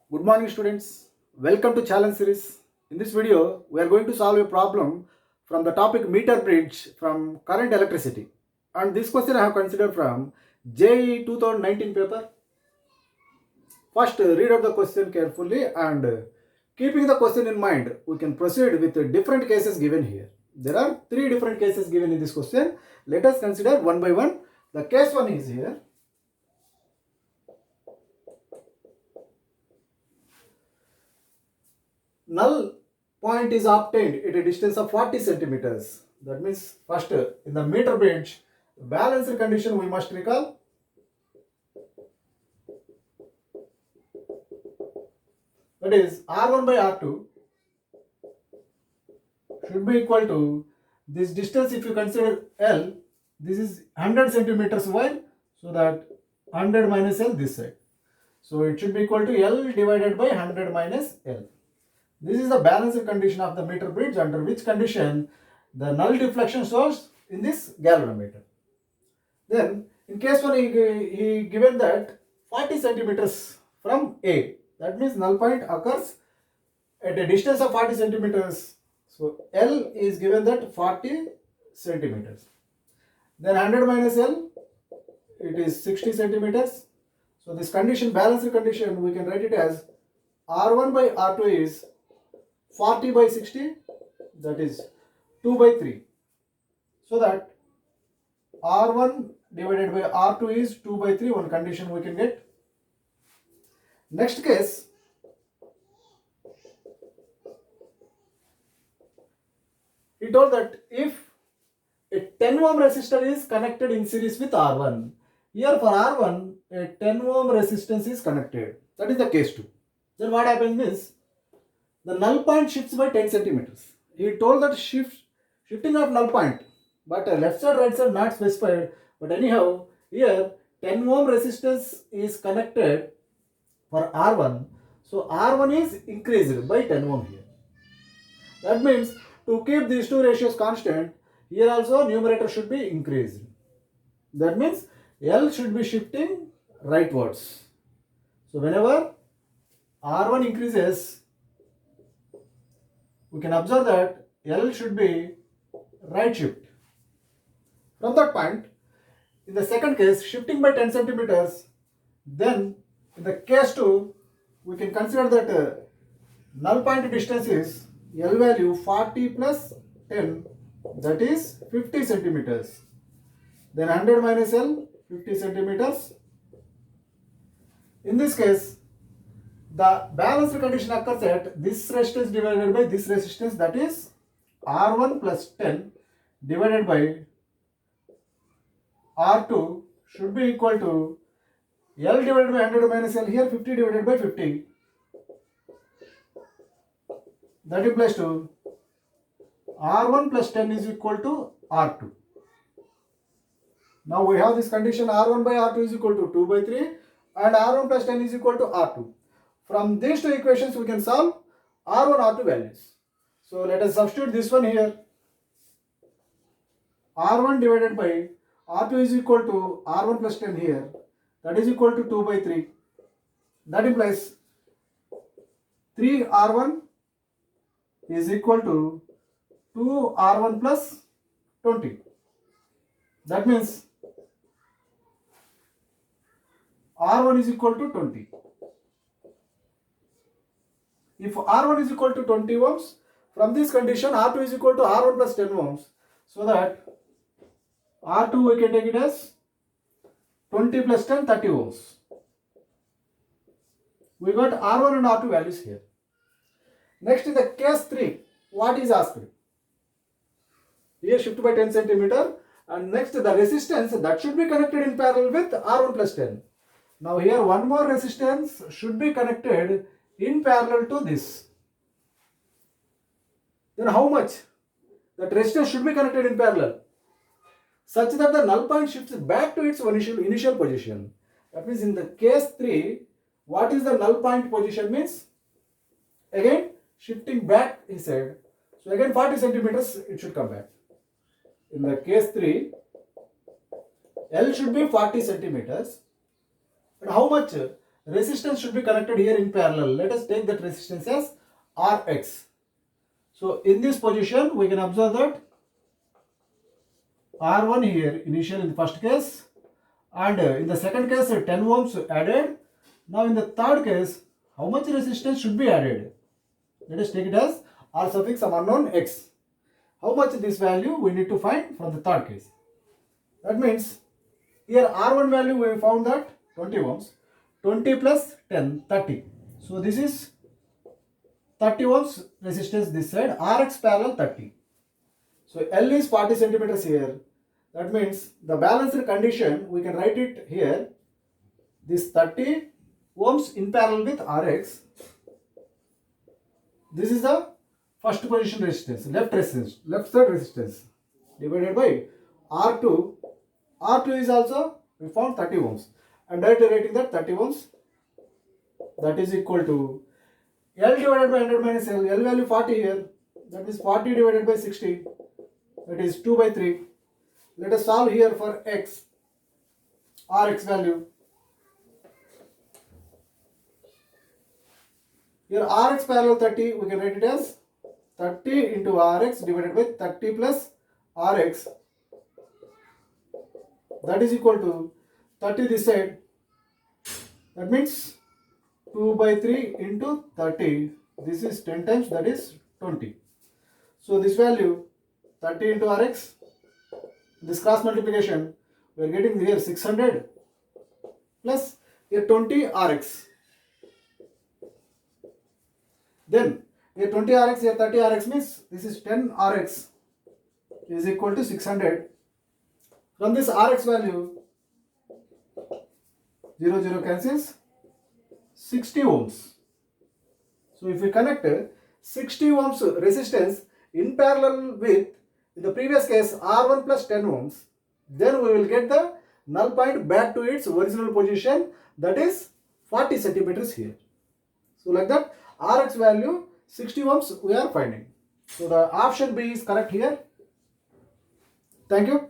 Good morning, students. Welcome to Challenge Series. In this video, we are going to solve a problem from the topic meter bridge from current electricity. And this question I have considered from JEE 2019 paper. First, read out the question carefully and keeping the question in mind, we can proceed with the different cases given here. There are three different cases given in this question. Let us consider one by one. The case one is here. Null point is obtained at a distance of 40 centimeters. That means first in the meter bridge balanced condition we must recall. That is R1 by R2 should be equal to this distance. If you consider L, this is 100 centimeters wide, so that 100 minus L this side. So it should be equal to L divided by 100 minus L. This is the balanced condition of the meter bridge, under which condition the null deflection source in this galvanometer. Then in case 1 he given that 40 centimeters from A. That means null point occurs at a distance of 40 centimeters. So L is given that 40 centimeters. Then 100 minus L, it is 60 centimeters. So this condition, balanced condition, we can write it as R1 by R2 is 40 by 60, that is 2 by 3. So that R1 divided by R2 is 2 by 3, one condition we can get. Next case, he told that if a 10 ohm resistor is connected in series with R1, here for R1 a 10 ohm resistance is connected. That is the case 2. Then what happens is the null point shifts by 10 centimeters. He told that shifting of null point, but left side right side not specified, but anyhow here 10 ohm resistance is connected for R1, so R1 is increased by 10 ohm here. That means to keep these two ratios constant, here also numerator should be increased. That means L should be shifting rightwards. So whenever R1 increases, we can observe that L should be right shift. From that point, in the second case, shifting by 10 centimeters, then in the case 2, we can consider that null point distance is L value 40 plus 10, that is 50 centimeters. Then 100 minus L, 50 centimeters. In this case, the balanced condition occurs at this resistance divided by this resistance, that is R1 plus 10 divided by R2 should be equal to L divided by 100 minus L, here 50 divided by 50. That implies to R1 plus 10 is equal to R2. Now we have this condition R1 by R2 is equal to 2 by 3 and R1 plus 10 is equal to R2. From these two equations we can solve R1, R2 values. So let us substitute this one here. R1 divided by R2 is equal to R1 plus 10 here. That is equal to 2 by 3. That implies 3R1 is equal to 2R1 plus 20. That means R1 is equal to 20. If R1 is equal to 20 ohms, from this condition R2 is equal to R1 plus 10 ohms. So that R2 we can take it as 20 plus 10, 30 ohms. We got R1 and R2 values here. Next in the case 3, what is asked? Here shift by 10 centimeter, and next the resistance that should be connected in parallel with R1 plus 10. Now here one more resistance should be connected in parallel to this. Then how much? That resistance should be connected in parallel such that the null point shifts back to its initial position. That means in the case 3, what is the null point position means? Again shifting back, he said. So again 40 centimeters it should come back. In the case 3, L should be 40 centimeters. And how much resistance should be connected here in parallel. Let us take that resistance as Rx. So in this position, we can observe that R1 here initial in the first case, and in the second case 10 ohms added. Now in the third case, how much resistance should be added? Let us take it as R suffix some unknown X. How much this value we need to find from the third case. That means here R1 value we found that 20 ohms. 20 plus 10, 30. So this is 30 ohms resistance this side, Rx parallel 30. So L is 40 centimeters here. That means the balanced condition, we can write it here. This 30 ohms in parallel with Rx. This is the first position resistance, left side resistance divided by R2. R2 is also, we found 30 ohms. And directly writing that 30 ohms, that is equal to L divided by 100 minus L. L value 40 here. That is 40 divided by 60. That is 2 by 3. Let us solve here for X. Rx value. Here Rx parallel 30, we can write it as 30 into Rx divided by 30 plus Rx. That is equal to 30 this side. That means 2 by 3 into 30. This is 10 times, that is 20. So this value 30 into Rx, this cross multiplication, we are getting here 600 plus here 20 Rx. Then here 20 Rx, here 30 Rx means this is 10 Rx is equal to 600. From this Rx value, 0 cancels, 60 ohms. So if we connect 60 ohms resistance in parallel with, in the previous case, R1 plus 10 ohms, then we will get the null point back to its original position, that is 40 centimeters here. So like that, Rx value 60 ohms we are finding. So the option B is correct here. Thank you.